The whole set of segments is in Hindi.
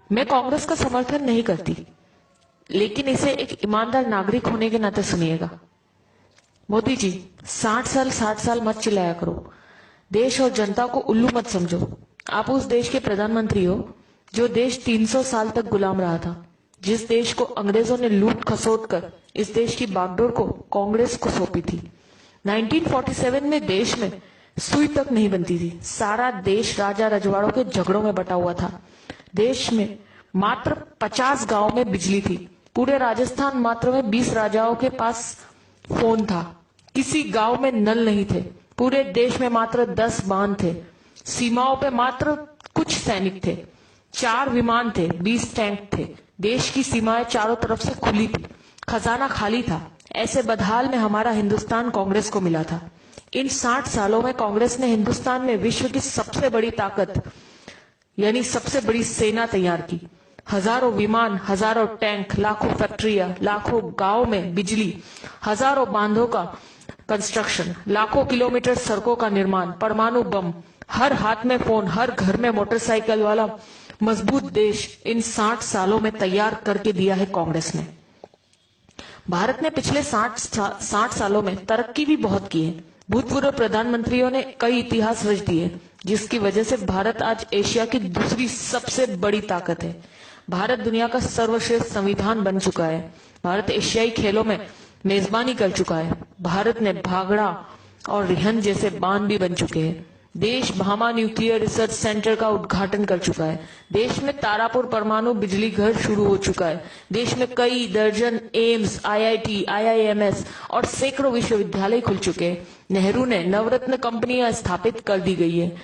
मैं कांग्रेस का समर्थन नहीं करती, लेकिन इसे एक ईमानदार नागरिक होने के नाते सुनिएगा। मोदी जी, 60 साल मत चिल्लाया करो। देश और जनता को उल्लू मत समझो। आप उस देश के प्रधानमंत्री हो जो देश 300 साल तक गुलाम रहा था, जिस देश को अंग्रेजों ने लूट खसोट कर इस देश की बागडोर को कांग्रेस को सौंपी थी। 1947 में देश में सुई तक नहीं बनती थी। सारा देश राजा रजवाड़ों के झगड़ों में बटा हुआ था। देश में मात्र 50 गांव में बिजली थी। पूरे राजस्थान मात्र में 20 राजाओं के पास फोन था। किसी गांव में नल नहीं थे। पूरे देश में मात्र 10 बांध थे। सीमाओं पे मात्र कुछ सैनिक थे। 4 विमान थे, 20 टैंक थे। देश की सीमाएं चारों तरफ से खुली थी। खजाना खाली था। ऐसे बदहाल में हमारा हिंदुस्तान कांग्रेस को मिला था। इन 60 सालों में कांग्रेस ने हिंदुस्तान में विश्व की सबसे बड़ी ताकत यानी सबसे बड़ी सेना तैयार की। हजारों विमान, हजारों टैंक, लाखों फैक्ट्रियां, लाखों गांव में बिजली, हजारों बांधों का कंस्ट्रक्शन, लाखों किलोमीटर सड़कों का निर्माण, परमाणु बम, हर हाथ में फोन, हर घर में मोटरसाइकिल वाला मजबूत देश इन 60 सालों में तैयार करके दिया है कांग्रेस ने। भारत ने पिछले 60 सालों में तरक्की भी बहुत की है। भूतपूर्व प्रधानमंत्रियों ने कई इतिहास रच दिए, जिसकी वजह से भारत आज एशिया की दूसरी सबसे बड़ी ताकत है। भारत दुनिया का सर्वश्रेष्ठ संविधान बन चुका है। भारत एशियाई खेलों में मेजबानी कर चुका है। भारत ने भागड़ा और रिहंद जैसे बांध भी बन चुके हैं। देश भामा न्यूक्लियर रिसर्च सेंटर का उद्घाटन कर चुका है। देश में तारापुर परमाणु बिजली घर शुरू हो चुका है। देश में कई दर्जन एम्स, आईआईटी, आईआईएमएस और सैकड़ों विश्वविद्यालय खुल चुके हैं। नेहरू ने नवरत्न कंपनियां स्थापित कर दी गई है।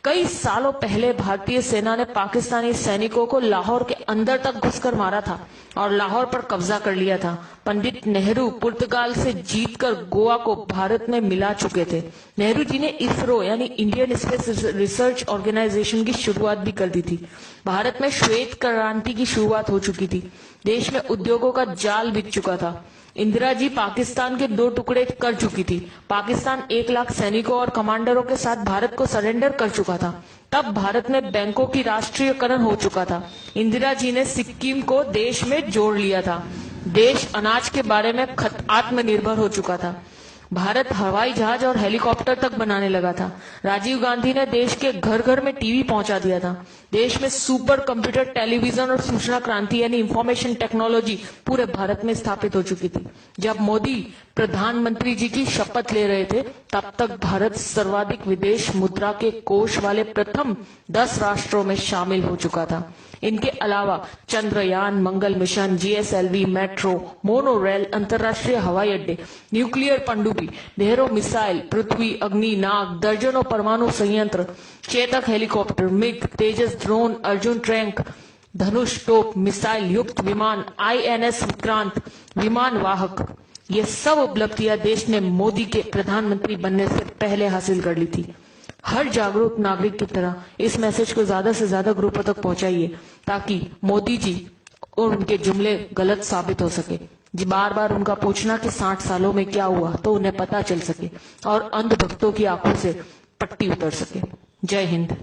कई सालों पहले भारतीय सेना ने पाकिस्तानी सैनिकों को लाहौर के अंदर तक घुसकर मारा था और लाहौर पर कब्जा कर लिया था। पंडित नेहरू पुर्तगाल से जीतकर गोवा को भारत में मिला चुके थे। नेहरू जी ने इसरो यानी इंडियन स्पेस रिसर्च ऑर्गेनाइजेशन की शुरुआत भी कर दी थी। भारत में श्वेत क्रांति की शुरुआत हो चुकी थी। देश में उद्योगों का जाल बिछ चुका था। इंदिरा जी पाकिस्तान के 2 टुकड़े कर चुकी थी। पाकिस्तान 1 लाख सैनिकों और कमांडरों के साथ भारत को सरेंडर कर चुका था। तब भारत में बैंकों की राष्ट्रीयकरण हो चुका था। इंदिरा जी ने सिक्किम को देश में जोड़ लिया था। देश अनाज के बारे में आत्मनिर्भर हो चुका था। भारत हवाई जहाज और हेलीकॉप्टर तक बनाने लगा था। राजीव गांधी ने देश के घर घर में टीवी पहुंचा दिया था। देश में सुपर कंप्यूटर, टेलीविजन और सूचना क्रांति यानी इंफॉर्मेशन टेक्नोलॉजी पूरे भारत में स्थापित हो चुकी थी। जब मोदी प्रधानमंत्री जी की शपथ ले रहे थे, तब तक भारत सर्वाधिक विदेश मुद्रा के कोष वाले प्रथम 10 राष्ट्रों में शामिल हो चुका था। इनके अलावा Chandrayaan, Mangal mission, GSLV, metro, monorail, अंतर्राष्ट्रीय हवाई अड्डे, न्यूक्लियर पनडुब्बी, ढेरों मिसाइल, पृथ्वी, अग्नि, नाग, दर्जनों परमाणु संयंत्र, चेतक हेलीकॉप्टर, मिग, तेजस ड्रोन, अर्जुन टैंक, धनुष तोप, मिसाइल युक्त विमान, आईएनएस विक्रांत, विमान वाहक, ये सब उपलब्धियां देश ने मोदी के प्रधानमंत्री बनने से पहले हासिल कर ली थी। हर जागरूक नागरिक की तरह इस मैसेज को ज्यादा से ज्यादा ग्रुपों तक पहुंचाइए, ताकि मोदी जी और उनके जुमले गलत साबित हो सके। जी बार बार उनका पूछना कि 60 सालों में क्या हुआ, तो उन्हें पता चल सके और अंधभक्तों की आंखों से पट्टी उतर सके। जय हिंद।